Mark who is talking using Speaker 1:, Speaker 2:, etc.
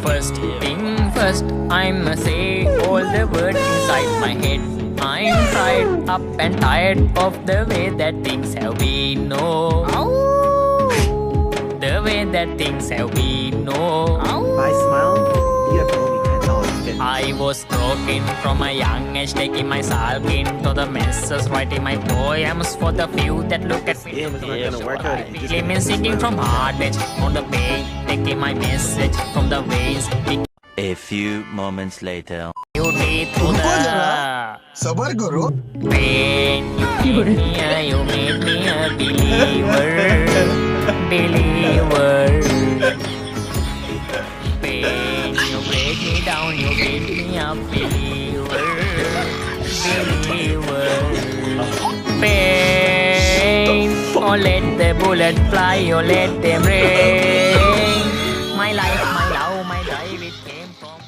Speaker 1: First thing first, I'ma say all the words inside my head. I'm tired, up and tired of the way that things have been. No, the way that things have been. No,
Speaker 2: By smile, you have only $10.
Speaker 1: I was broken from a young age, taking my sulking to the masses, writing my poems for the few that look at me.
Speaker 2: Damn, it's not gonna work out if you just
Speaker 1: Feeling me singing from heart edge on the pain, taking my message from the veins.
Speaker 3: A few moments later.
Speaker 1: Beauty through
Speaker 4: रुको जरा
Speaker 1: the
Speaker 4: सबर करो
Speaker 1: pain. You made me a believer. Pain, you break me down, you made me a believer. Pain, oh let the bullet fly, oh let them rain. My life, my love, my drive, it came from